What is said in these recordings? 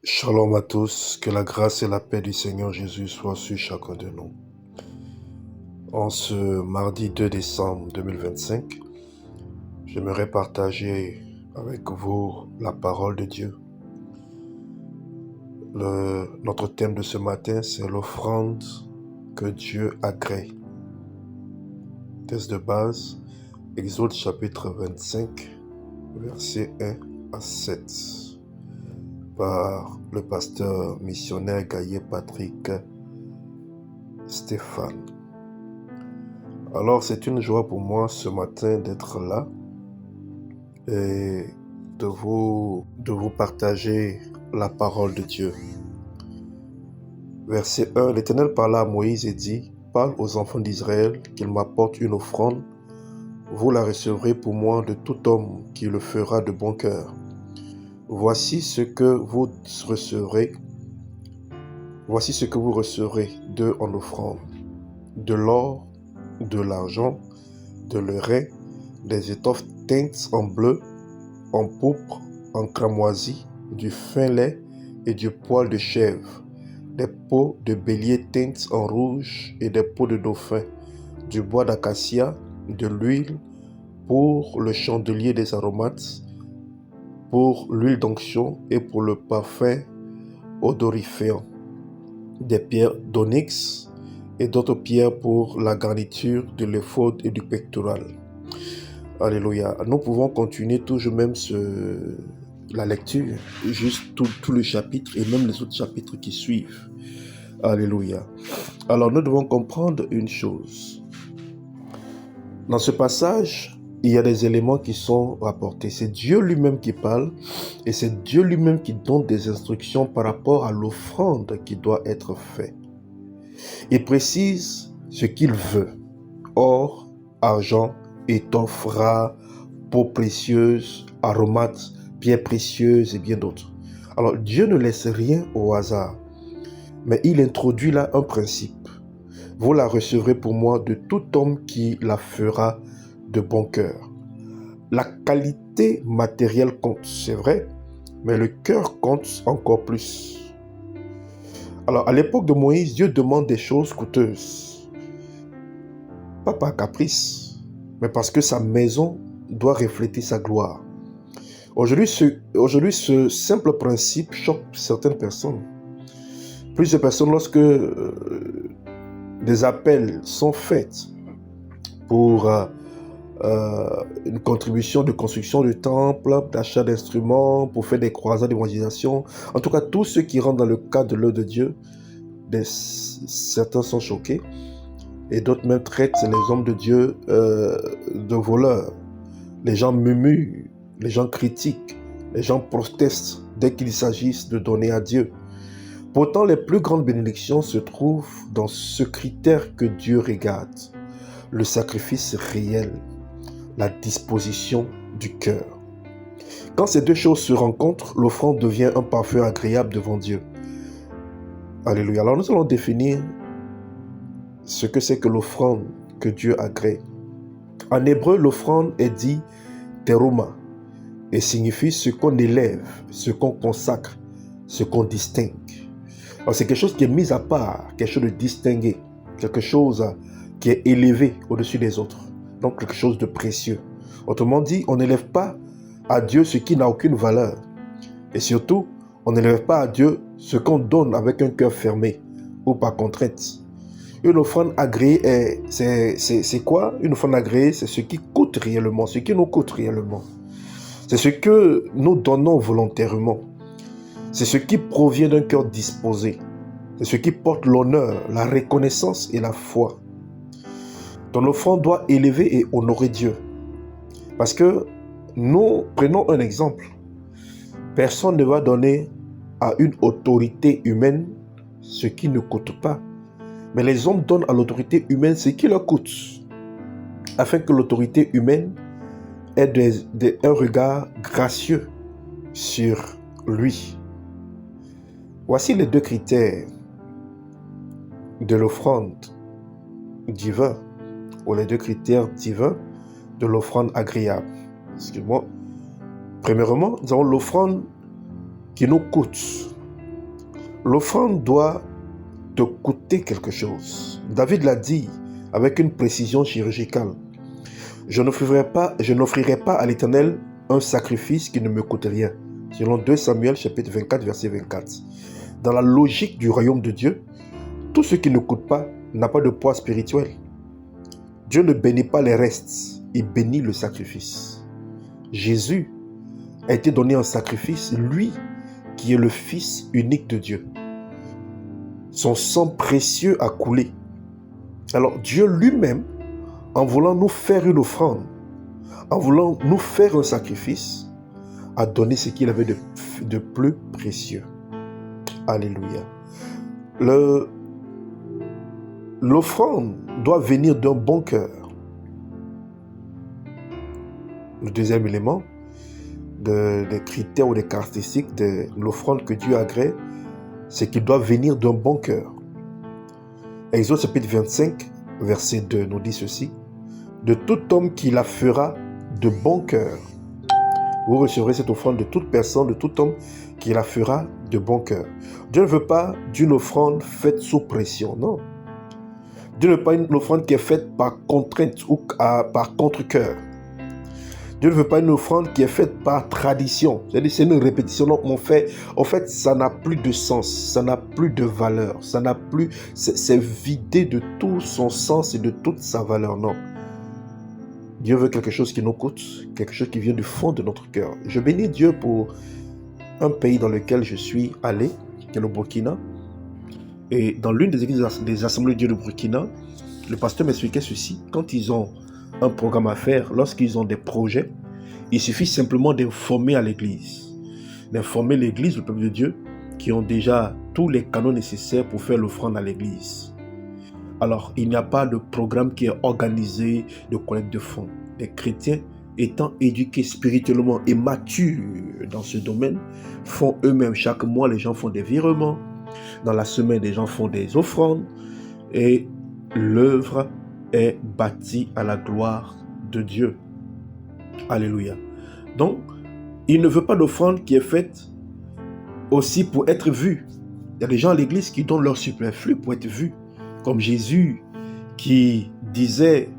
Shalom à tous, que la grâce et la paix du Seigneur Jésus soient sur chacun de nous. En ce mardi 2 décembre 2025, j'aimerais partager avec vous la parole de Dieu. Notre thème de ce matin, c'est l'offrande que Dieu agrée. Texte de base, Exode chapitre 25, versets 1 à 7. Par le pasteur missionnaire Gaillet Patrick Stéphane. Alors c'est une joie pour moi ce matin d'être là et de vous partager la parole de Dieu. Verset 1, l'Éternel parla à Moïse et dit, « Parle aux enfants d'Israël qu'ils m'apportent une offrande. Vous la recevrez pour moi de tout homme qui le fera de bon cœur. Voici ce que vous recevrez. Voici ce que vous recevrez d'eux en offrande. De l'or, de l'argent, de l'œrin, des étoffes teintes en bleu, en pourpre, en cramoisi, du fin lait et du poil de chèvre, des peaux de bélier teintes en rouge et des peaux de dauphin, du bois d'acacia, de l'huile pour le chandelier des aromates, pour l'huile d'onction et pour le parfum odoriféant, des pierres d'onyx et d'autres pierres pour la garniture de l'éphod et du pectoral. » Alléluia. Nous pouvons continuer toujours même la lecture, juste tout le chapitre et même les autres chapitres qui suivent. Alléluia. Alors nous devons comprendre une chose. Dans ce passage, il y a des éléments qui sont rapportés. C'est Dieu lui-même qui parle et c'est Dieu lui-même qui donne des instructions par rapport à l'offrande qui doit être faite. Il précise ce qu'il veut. Or, argent, étoffes rares, peaux précieuses, aromates, pierres précieuses et bien d'autres. Alors, Dieu ne laisse rien au hasard, mais il introduit là un principe. Vous la recevrez pour moi de tout homme qui la fera de bon cœur. La qualité matérielle compte, c'est vrai, mais le cœur compte encore plus. Alors, à l'époque de Moïse, Dieu demande des choses coûteuses. Pas par caprice, mais parce que sa maison doit refléter sa gloire. Aujourd'hui, ce simple principe choque certaines personnes. Plusieurs personnes, lorsque des appels sont faits pour une contribution de construction de temple, d'achat d'instruments, pour faire des croisades d'évangélisation, en tout cas, tous ceux qui rentrent dans le cadre de l'œuvre de Dieu, certains sont choqués. Et d'autres même traitent les hommes de Dieu de voleurs. Les gens murmurent, les gens critiquent, les gens protestent dès qu'il s'agisse de donner à Dieu. Pourtant, les plus grandes bénédictions se trouvent dans ce critère que Dieu regarde, le sacrifice réel, la disposition du cœur. Quand ces deux choses se rencontrent, l'offrande devient un parfum agréable devant Dieu. Alléluia. Alors nous allons définir ce que c'est que l'offrande que Dieu agrée. En hébreu, l'offrande est dit teruma et signifie ce qu'on élève, ce qu'on consacre, ce qu'on distingue. Alors c'est quelque chose qui est mis à part, quelque chose de distingué, quelque chose qui est élevé au-dessus des autres, donc quelque chose de précieux. Autrement dit, on n'élève pas à Dieu ce qui n'a aucune valeur. Et surtout, on n'élève pas à Dieu ce qu'on donne avec un cœur fermé ou par contrainte. Une offrande agréée, c'est quoi? Une offrande agréée, c'est ce qui coûte réellement, ce qui nous coûte réellement. C'est ce que nous donnons volontairement. C'est ce qui provient d'un cœur disposé. C'est ce qui porte l'honneur, la reconnaissance et la foi. Ton offrande doit élever et honorer Dieu. Parce que nous prenons un exemple. Personne ne va donner à une autorité humaine ce qui ne coûte pas. Mais les hommes donnent à l'autorité humaine ce qui leur coûte, afin que l'autorité humaine ait un regard gracieux sur lui. Voici les deux critères de l'offrande divine, ou les deux critères divins de l'offrande agréable. Excuse-moi. Premièrement, nous avons l'offrande qui nous coûte. L'offrande doit te coûter quelque chose. David l'a dit avec une précision chirurgicale. Je n'offrirai pas à l'Éternel un sacrifice qui ne me coûte rien. Selon 2 Samuel chapitre 24, verset 24. Dans la logique du royaume de Dieu, tout ce qui ne coûte pas n'a pas de poids spirituel. Dieu ne bénit pas les restes, il bénit le sacrifice. Jésus a été donné en sacrifice, lui qui est le Fils unique de Dieu. Son sang précieux a coulé. Alors Dieu lui-même, en voulant nous faire une offrande, en voulant nous faire un sacrifice, a donné ce qu'il avait de plus précieux. Alléluia. L'offrande doit venir d'un bon cœur. Le deuxième élément, des critères ou des caractéristiques de l'offrande que Dieu agrée, c'est qu'il doit venir d'un bon cœur. Exode chapitre 25, verset 2 nous dit ceci. De tout homme qui la fera de bon cœur, vous recevrez cette offrande de toute personne, de tout homme qui la fera de bon cœur. Dieu ne veut pas d'une offrande faite sous pression, non. Dieu ne veut pas une offrande qui est faite par contrainte ou par contre-cœur. Dieu ne veut pas une offrande qui est faite par tradition. C'est-à-dire c'est une répétition. Donc en fait, ça n'a plus de sens, ça n'a plus de valeur, c'est vidé de tout son sens et de toute sa valeur, non. Dieu veut quelque chose qui nous coûte, quelque chose qui vient du fond de notre cœur. Je bénis Dieu pour un pays dans lequel je suis allé, qui est le Burkina. Et dans l'une des églises des Assemblées de Dieu de Burkina, le pasteur m'expliquait ceci. Quand ils ont un programme à faire, lorsqu'ils ont des projets, il suffit simplement d'informer à l'église. D'informer l'église, le peuple de Dieu, qui ont déjà tous les canaux nécessaires pour faire l'offrande à l'église. Alors, il n'y a pas de programme qui est organisé de collecte de fonds. Les chrétiens, étant éduqués spirituellement et matures dans ce domaine, font eux-mêmes, chaque mois, les gens font des virements. Dans la semaine, les gens font des offrandes. Et l'œuvre est bâtie à la gloire de Dieu. Alléluia. Donc, il ne veut pas d'offrande qui est faite aussi pour être vue. Il y a des gens à l'église qui donnent leur superflu pour être vus. Comme Jésus qui disait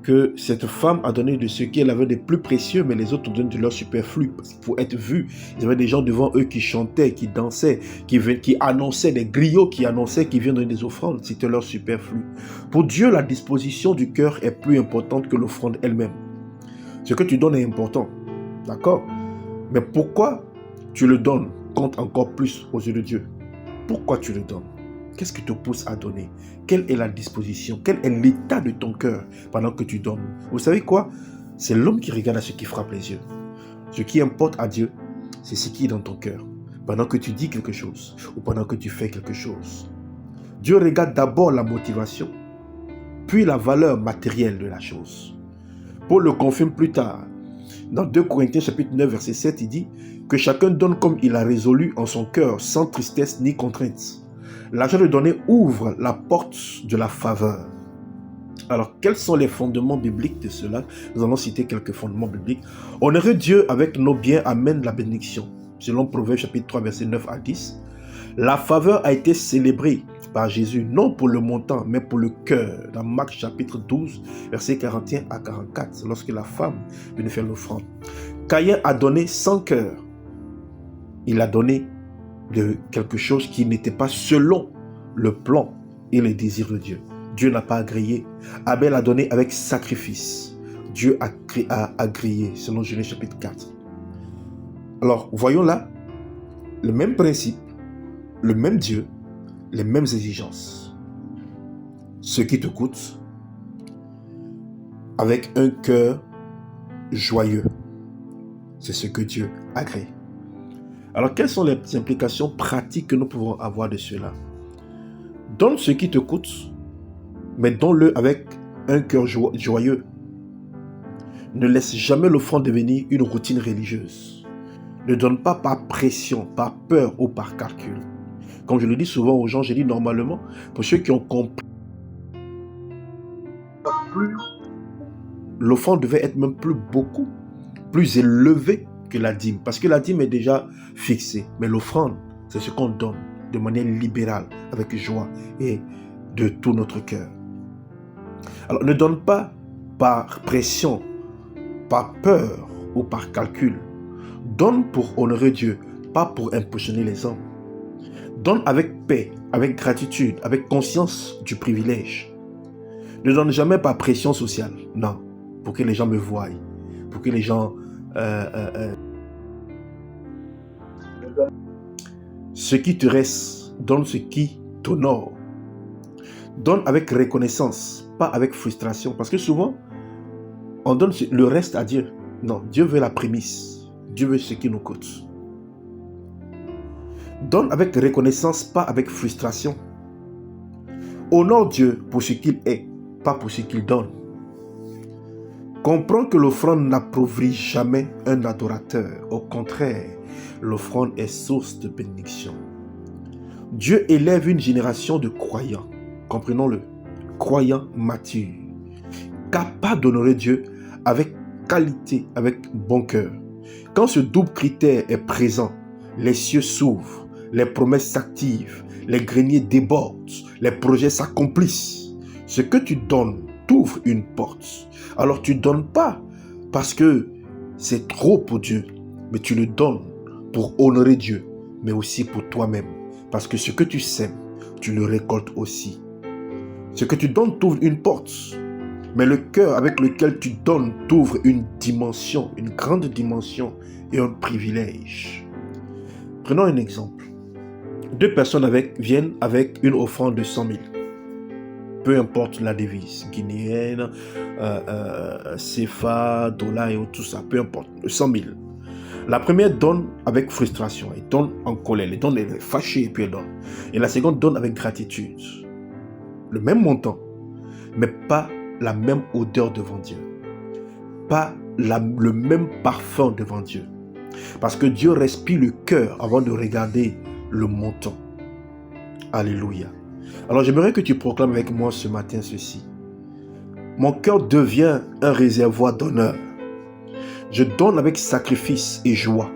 que cette femme a donné de ce qu'elle avait de plus précieux, mais les autres ont donné de leur superflu pour être vus. Il y avait des gens devant eux qui chantaient, qui dansaient, qui annonçaient, des griots qui annonçaient qu'ils viennent donner des offrandes. C'était leur superflu. Pour Dieu, la disposition du cœur est plus importante que l'offrande elle-même. Ce que tu donnes est important, d'accord? Mais pourquoi tu le donnes compte encore plus aux yeux de Dieu. Pourquoi tu le donnes? Qu'est-ce qui te pousse à donner? Quelle est la disposition? Quel est l'état de ton cœur pendant que tu donnes? Vous savez quoi? C'est l'homme qui regarde à ce qui frappe les yeux. Ce qui importe à Dieu, c'est ce qui est dans ton cœur. Pendant que tu dis quelque chose ou pendant que tu fais quelque chose. Dieu regarde d'abord la motivation, puis la valeur matérielle de la chose. Paul le confirme plus tard. Dans 2 Corinthiens chapitre 9 verset 7, il dit que chacun donne comme il a résolu en son cœur, sans tristesse ni contrainte. L'argent de donner ouvre la porte de la faveur. Alors, quels sont les fondements bibliques de cela? Nous allons citer quelques fondements bibliques. Honorer Dieu avec nos biens amène la bénédiction. Selon Proverbes chapitre 3 verset 9 à 10. La faveur a été célébrée par Jésus, non pour le montant, mais pour le cœur. Dans Marc chapitre 12, verset 41 à 44, lorsque la femme venait faire l'offrande. Caïn a donné sans cœur. Il a donné de quelque chose qui n'était pas selon le plan et les désirs de Dieu. Dieu n'a pas agréé. Abel a donné avec sacrifice. Dieu a agréé, selon Genèse chapitre 4. Alors, voyons là le même principe, le même Dieu, les mêmes exigences. Ce qui te coûte, avec un cœur joyeux. C'est ce que Dieu agrée. Alors, quelles sont les implications pratiques que nous pouvons avoir de cela? Donne ce qui te coûte, mais donne-le avec un cœur joyeux. Ne laisse jamais l'offrande devenir une routine religieuse. Ne donne pas par pression, par peur ou par calcul. Comme je le dis souvent aux gens, je dis normalement, pour ceux qui ont compris, l'offrande devait être même beaucoup plus élevée que la dîme. Parce que la dîme est déjà fixée. Mais l'offrande, c'est ce qu'on donne. de manière libérale, avec joie et de tout notre cœur. Alors ne donne pas par pression, par peur ou par calcul. Donne pour honorer Dieu, pas pour impressionner les hommes. Donne avec paix, avec gratitude, avec conscience du privilège. Ne donne jamais par pression sociale, non, pour que les gens me voient, pour que les gens... Ce qui te reste, donne ce qui t'honore. Donne avec reconnaissance, pas avec frustration. Parce que souvent, on donne le reste à Dieu. Non, Dieu veut la prémisse. Dieu veut ce qui nous coûte. Donne avec reconnaissance, pas avec frustration. Honore Dieu pour ce qu'il est, pas pour ce qu'il donne. Comprends que l'offrande n'appauvrit jamais un adorateur. Au contraire, l'offrande est source de bénédiction. Dieu élève une génération de croyants, comprenons-le, croyants matures, capables d'honorer Dieu avec qualité, avec bon cœur. Quand ce double critère est présent, les cieux s'ouvrent, les promesses s'activent, les greniers débordent, les projets s'accomplissent. Ce que tu donnes t'ouvre une porte. Alors tu ne donnes pas parce que c'est trop pour Dieu, mais tu le donnes pour honorer Dieu, mais aussi pour toi-même. Parce que ce que tu sèmes, tu le récoltes aussi. Ce que tu donnes t'ouvre une porte, mais le cœur avec lequel tu donnes t'ouvre une dimension, une grande dimension et un privilège. Prenons un exemple. Deux personnes viennent avec une offrande de 100 000. Peu importe la devise, guinéenne, CFA, dollar et tout ça, peu importe, 100 000. La première donne avec frustration, elle donne en colère, elle est fâchée et puis elle donne. Et la seconde donne avec gratitude. Le même montant, mais pas la même odeur devant Dieu. Pas le même parfum devant Dieu. Parce que Dieu respire le cœur avant de regarder le montant. Alléluia. Alors j'aimerais que tu proclames avec moi ce matin ceci. Mon cœur devient un réservoir d'honneur. Je donne avec sacrifice et joie.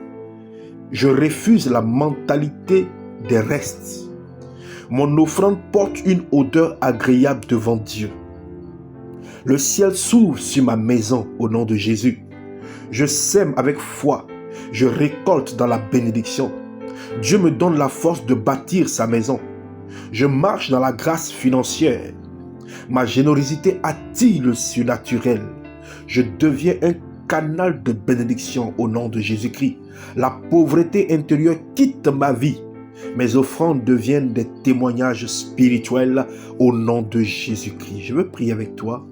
Je refuse la mentalité des restes. Mon offrande porte une odeur agréable devant Dieu. Le ciel s'ouvre sur ma maison au nom de Jésus. Je sème avec foi. Je récolte dans la bénédiction. Dieu me donne la force de bâtir sa maison. Je marche dans la grâce financière. Ma générosité attire le surnaturel. Je deviens un canal de bénédiction au nom de Jésus-Christ. La pauvreté intérieure quitte ma vie. Mes offrandes deviennent des témoignages spirituels au nom de Jésus-Christ. Je veux prier avec toi.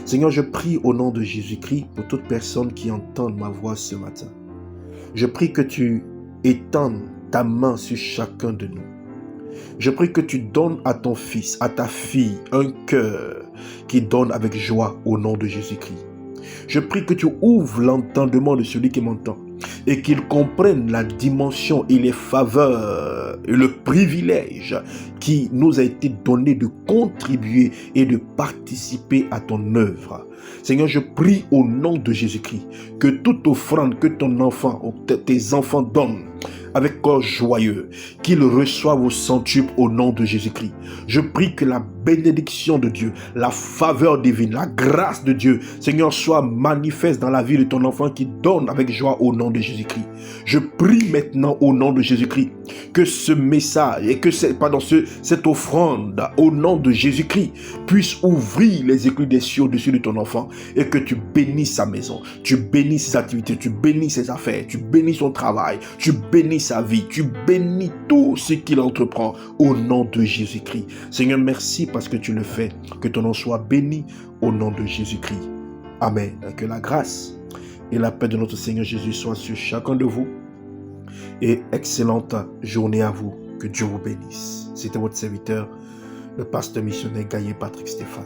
Seigneur, je prie au nom de Jésus-Christ pour toute personne qui entend ma voix ce matin. Je prie que tu étendes ta main sur chacun de nous. Je prie que tu donnes à ton fils, à ta fille, un cœur qui donne avec joie au nom de Jésus-Christ. Je prie que tu ouvres l'entendement de celui qui m'entend et qu'il comprenne la dimension et les faveurs et le privilège qui nous a été donné de contribuer et de participer à ton œuvre. Seigneur, je prie au nom de Jésus-Christ que toute offrande que ton enfant ou tes enfants donnent avec corps joyeux, qu'ils reçoivent au centuple au nom de Jésus-Christ. Je prie que la bénédiction de Dieu, la faveur divine, la grâce de Dieu, Seigneur, soit manifeste dans la vie de ton enfant qui donne avec joie au nom de Jésus-Christ. Je prie maintenant au nom de Jésus-Christ que ce message et que cette offrande au nom de Jésus-Christ puisse ouvrir les écluses des cieux au-dessus de ton enfant et que tu bénisses sa maison, tu bénisses ses activités, tu bénisses ses affaires, tu bénisses son travail, tu bénisses sa vie, tu bénis tout ce qu'il entreprend au nom de Jésus-Christ. Seigneur, merci parce que tu le fais. Que ton nom soit béni au nom de Jésus-Christ. Amen. Que la grâce et la paix de notre Seigneur Jésus soient sur chacun de vous. Et excellente journée à vous. Que Dieu vous bénisse. C'était votre serviteur, le pasteur missionnaire Gaillé Patrick Stéphane.